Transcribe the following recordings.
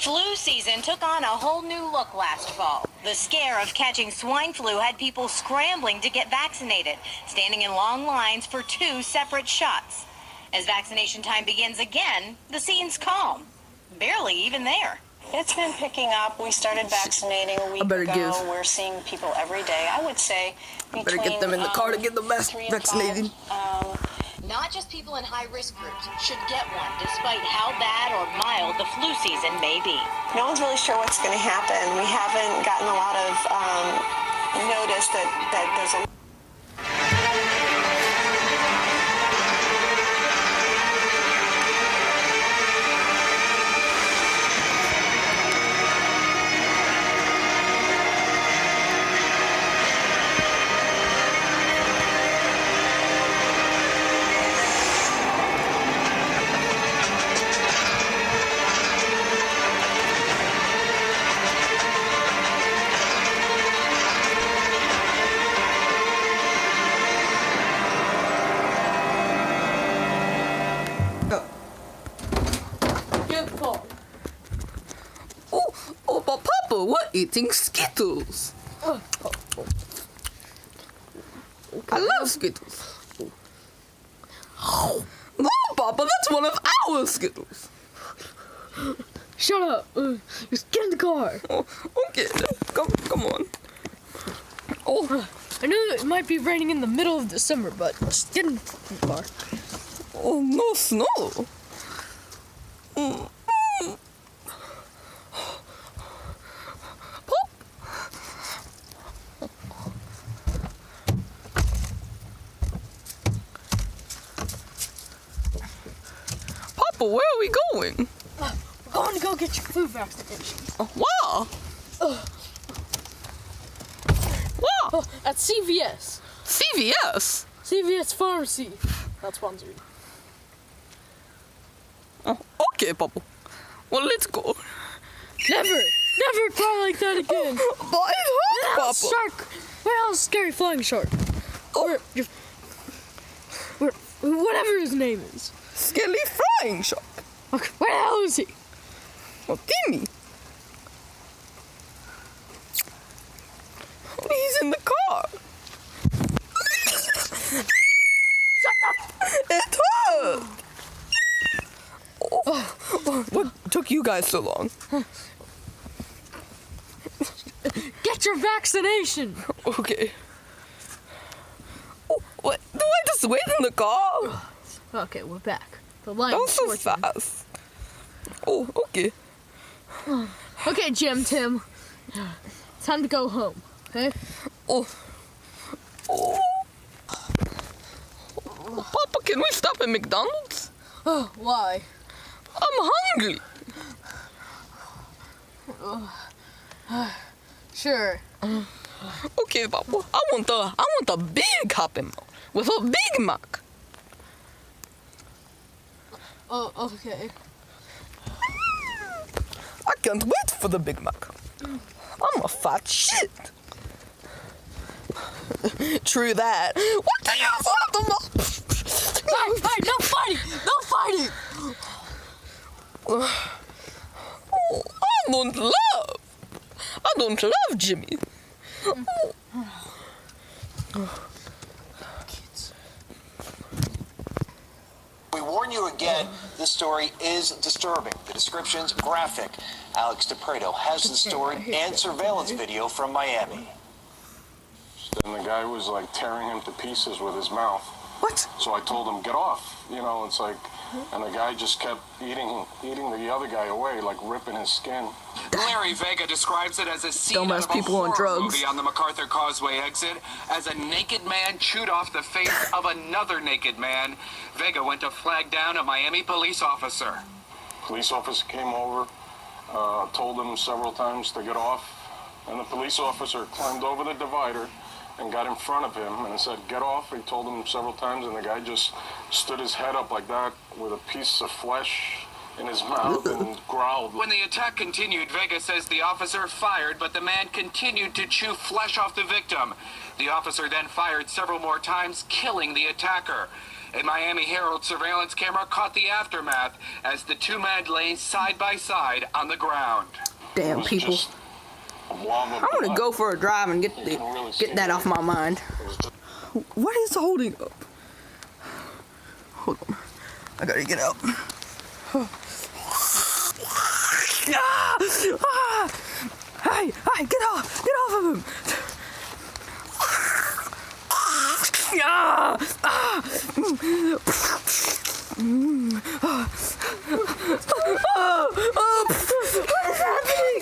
Flu season took on a whole new look last fall. The scare of catching swine flu had people scrambling to get vaccinated, standing in long lines for 2 separate shots. As vaccination time begins again, the scene's calm. Barely even there. It's been picking up. We started vaccinating a week ago. We're seeing people every day. I would say between better get them in the car to get them vaccinated. Not just people in high-risk groups should get one, despite how bad or mild the flu season may be. No one's really sure what's going to happen. We haven't gotten a lot of notice that there's a... Oh, but Papa, we're eating Skittles. I love Skittles. No, Papa, that's one of our Skittles. Shut up. Just get in the car. Oh, okay, come on. Oh, I know it might be raining in the middle of December, but just get in the car. Oh, no snow. Papa, where are we going? We're going to go get your flu vaccination. Wow. Wow. At CVS. CVS? CVS Pharmacy. Not sponsored. Oh, okay, Papa. Well, let's go. Never cry like that again. But it hurt, Papa. Shark. Where else? Scary flying shark. Or whatever his name is. Skelly flying shark. Okay, where the hell is he? Oh, Timmy. He's in the car. Shut up. It hurt. Oh, what took you guys so long? Get your vaccination. Okay. Oh, what? Do I just wait in the car? Okay, we're back. The line That was so switching. fast. Oh, okay. Okay, Jim, Tim. Time to go home, okay? Oh. Papa, can we stop at McDonald's? Oh, why? I'm hungry. Sure. Okay, Papa. I want a big Happy Meal with a Big Mac. Oh, okay. I can't wait for the Big Mac. I'm a fat shit. True that. What do you want? Hey, no fighting! No fighting! I don't love Jimmy. We warn you again, this story is disturbing. The description's graphic. Alex DePreto has the story and surveillance video from Miami. And the guy was like tearing him to pieces with his mouth. What? So I told him, get off. You know, it's like, and the guy just kept eating the other guy away, like ripping his skin. Larry Vega describes it as a scene Dumbass out of a people on horror drugs. movie on the MacArthur Causeway exit as a naked man chewed off the face of another naked man. Vega went to flag down a Miami police officer. Police officer came over, told him several times to get off, and the police officer climbed over the divider and got in front of him and said, get off. He told him several times, and the guy just stood his head up like that with a piece of flesh in his mouth and growled. When the attack continued, Vega says the officer fired, but the man continued to chew flesh off the victim. The officer then fired several more times, killing the attacker. A Miami Herald surveillance camera caught the aftermath as the two men lay side by side on the ground. Damn, It was people. just a blob of I want to blood. go for a drive and get that off my mind. What is holding up? Hold on. I gotta get out. Ah! Ah! Hey, get off of him. Ah! Ah! What is happening?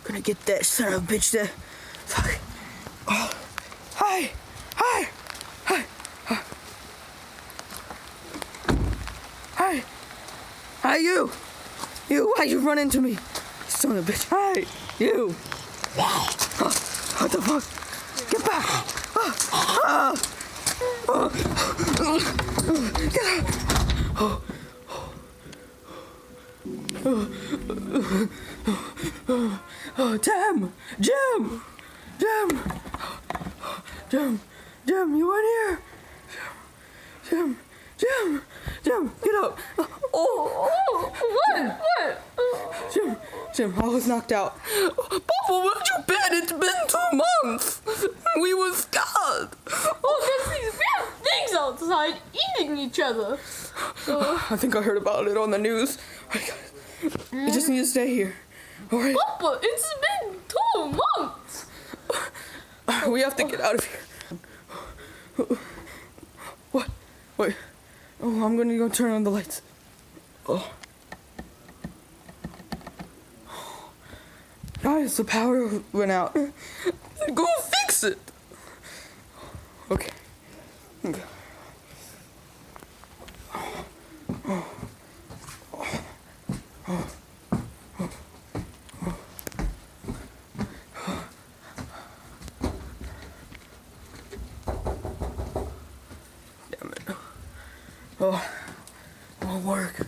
Gonna get that son of a bitch there. Fuck. Oh. Hey! Hey, you! Why'd you run into me? Son of a bitch. Hey, you! What the fuck? Get back! Get out! Damn! Jim, you in here? Jim, get up! What? Jim, I was knocked out. Papa, where'd you been? It's been 2 months. We was scared. Oh, there's these bad things outside eating each other. I think I heard about it on the news. You just need to stay here. All right? Papa, it's been 2 months. We have to get out of here. What? Wait. Oh, I'm gonna go turn on the lights. Oh. Guys, the power went out. Go fix it. Okay. Damn it. Oh, it won't work.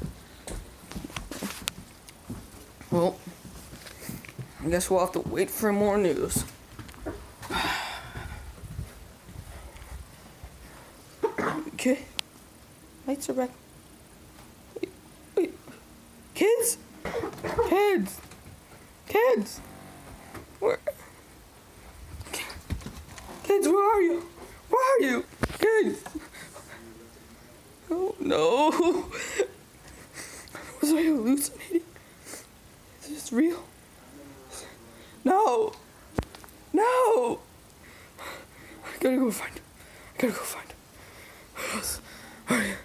Well, I guess we'll have to wait for more news. Okay. Lights are back. Wait. Kids? Where? Kids, where are you? Kids? Oh no. Was I hallucinating? Is this real? No. I gotta go find him. Yes. All right.